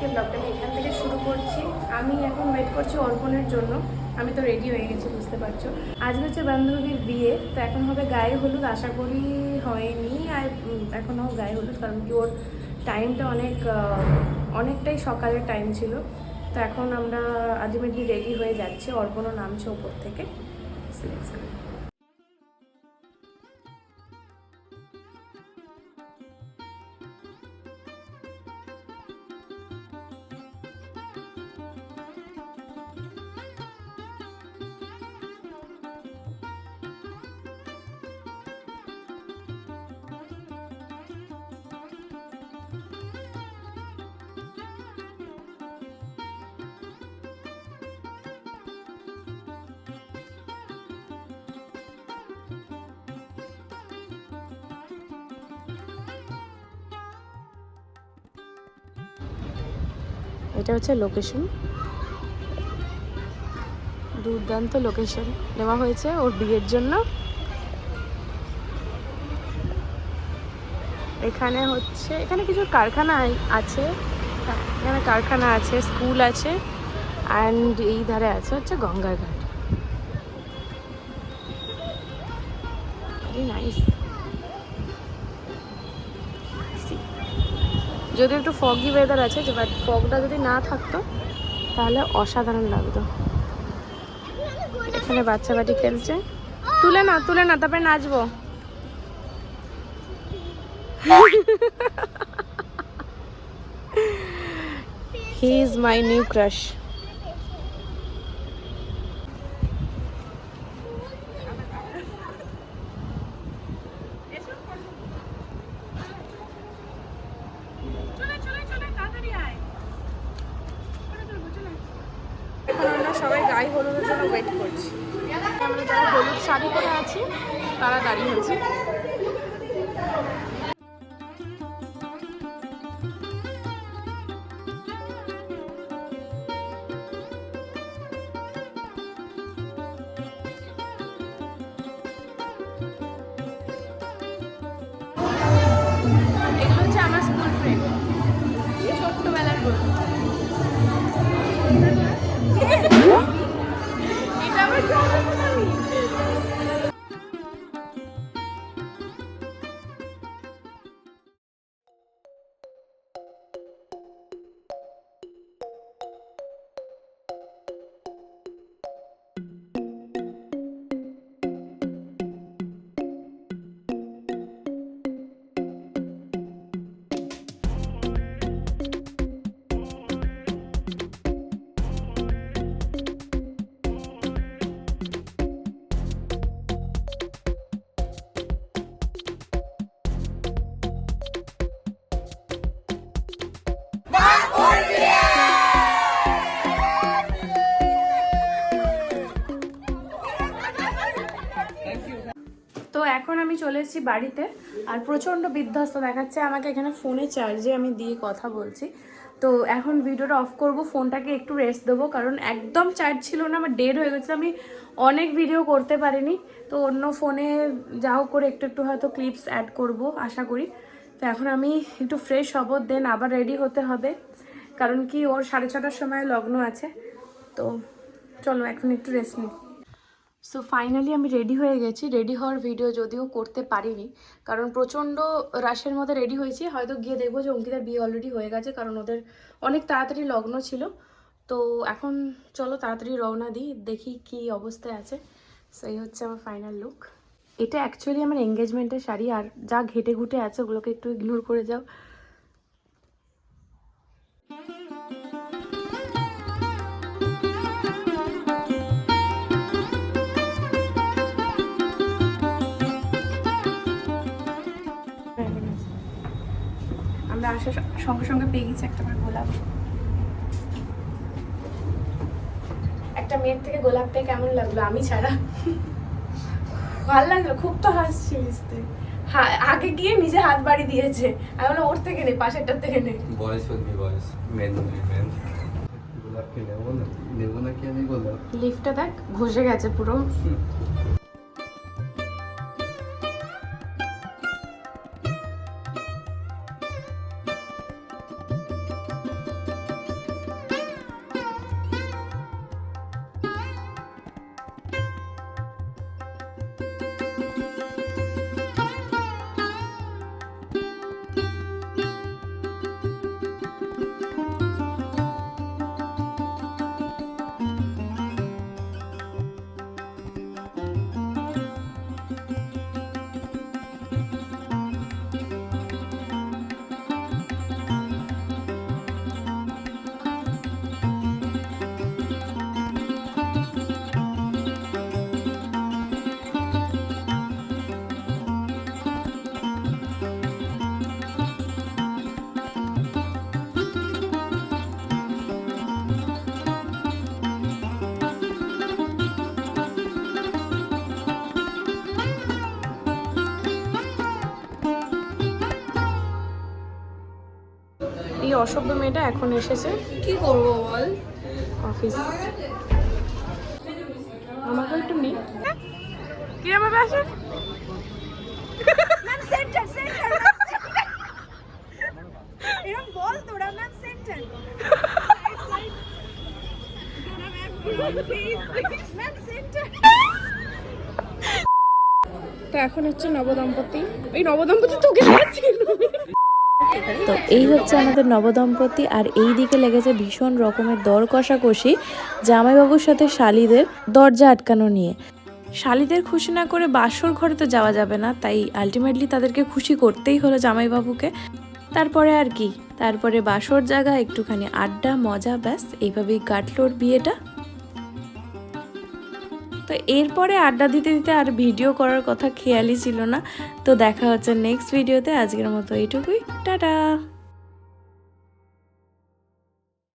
আজকে ব্লগটা আমি এখান থেকে শুরু করছি। আমি এখন ওয়েট করছি অর্পণের জন্য। আমি তো রেডি হয়ে গেছি, বুঝতে পারছো। আজ হচ্ছে বান্ধবীর বিয়ে, তো এখন হবে গায়ে হলুদ। আশা করি হয়নি আর এখনও গায়ে হলুদ, কারণ কি ওর টাইমটা অনেকটাই সকালের টাইম ছিল। তো এখন আমরা আলটিমেটলি রেডি হয়ে যাচ্ছি, অর্পণও নামছে ওপর থেকে। এটা হচ্ছে লোকেশন, দুর্দান্ত লোকেশন নেওয়া হয়েছে ওর বিয়ের জন্য। এখানে কিছু কারখানা আছে, এখানে কারখানা আছে, স্কুল আছে, অ্যান্ড এই ধারে আছে হচ্ছে গঙ্গার ঘাট। Very nice. যদি একটু ফগি ওয়েদার আছে, বাট ফগটা যদি না থাকতো তাহলে অসাধারণ লাগতো। এখানে বাচ্চা বাটি খেলছে, তুলে না তারপরে নাচবো। He is my new crush. এখন আমরা সবাই গায়ে হলুদের জন্য ওয়েট করছি। আমরা যারা হলুদ শাড়ি পরে আছি তারা দাঁড়িয়ে হয়েছি। এগুলো হচ্ছে আমার স্কুল ফ্রেন্ড, ছোট্টবেলার বন্ধু। এটা আমার তো এখন আমি চলে এসেছি বাড়িতে, আর প্রচণ্ড বিধ্বস্ত দেখাচ্ছে আমাকে এখানে ফোনে চার্জে আমি দিয়ে কথা বলছি। তো এখন ভিডিওটা অফ করব, ফোনটাকে একটু রেস্ট দেবো, কারণ একদম চার্জ ছিল না, আমার ডেড হয়ে গেছে। আমি অনেক ভিডিও করতে পারিনি, তো অন্য ফোনে যাও করে একটু হয়তো ক্লিপস অ্যাড করব আশা করি। তো এখন আমি একটু ফ্রেশ হব, দেন আবার রেডি হতে হবে, কারণ কি ওর 6:30টার সময় লগ্ন আছে। তো চলো এখন একটু রেস্ট নিই। সো ফাইনালি আমি রেডি হয়ে গেছি। রেডি হওয়ার ভিডিও যদিও করতে পারিনি, কারণ প্রচণ্ড রাশের মধ্যে রেডি হয়েছি। হয়তো গিয়ে দেখবো যে অঙ্কিতার বিয়ে অলরেডি হয়ে গেছে, কারণ ওদের অনেক তাড়াতাড়ি লগ্ন ছিল। তো এখন চলো তাড়াতাড়ি রওনা দিই, দেখি কি অবস্থায় আছে। সো এই হচ্ছে আমার ফাইনাল লুক। এটা অ্যাকচুয়ালি আমার এঙ্গেজমেন্টের শাড়ি, আর যা ঘেটে ঘুটে আছে ওগুলোকে একটু ইগনোর করে যাও। আমরা আসার সঙ্গে সঙ্গে পেয়ে গেছি একটা করে গোলাপ। একটা মেয়ের থেকে গোলাপ পেয়ে কেমন লাগলো আমি ছাড়া? ভালো লাগলো, খুব তো হাসছিস তুই। আগে গিয়ে নিজে হাত বাড়ি দিয়েছে, আমি বললাম ওর থেকে নেই, পাশেরটার থেকে নেই। বয়স হলবি বয়স মেন মেন গোলাপ কে নেবো না কি আমি গোলাপ। লিফটটা দেখ ঘষে গেছে পুরো। অসভ্য মেয়েটা এখন এসেছে কি করবো বল? অফিস। আমাকে একটু নি কি আমার আসে ম্যাম সেন্টার সেন্টার এরকম বল তোরা ম্যাম সেন্টার ম্যাম সেন্টার। তো এখন হচ্ছে নবদম্পতি, এই নবদম্পতি তোকে দেখাচ্ছিল। তো এই হচ্ছে আমাদের নবদম্পতি, আর এই দিকে লেগেছে ভীষণ রকমের দর কষাকষি জামাইবাবুর সাথে শালিদের দরজা আটকানো নিয়ে। শালিদের খুশি না করে বাসর ঘরে তো যাওয়া যাবে না, তাই আলটিমেটলি তাদেরকে খুশি করতেই হলো জামাইবাবুকে। তারপরে আর কি, তারপরে বাসর জায়গা, একটুখানি আড্ডা মজা, ব্যাস এইভাবেই কাটলোর বিয়েটা। তো এরপরে আড্ডা দিতে দিতে আর ভিডিও করার কথা খেয়ালই ছিল না। তো দেখা হচ্ছে নেক্সট ভিডিওতে, আজকের মতো এইটুকুই, টাটা।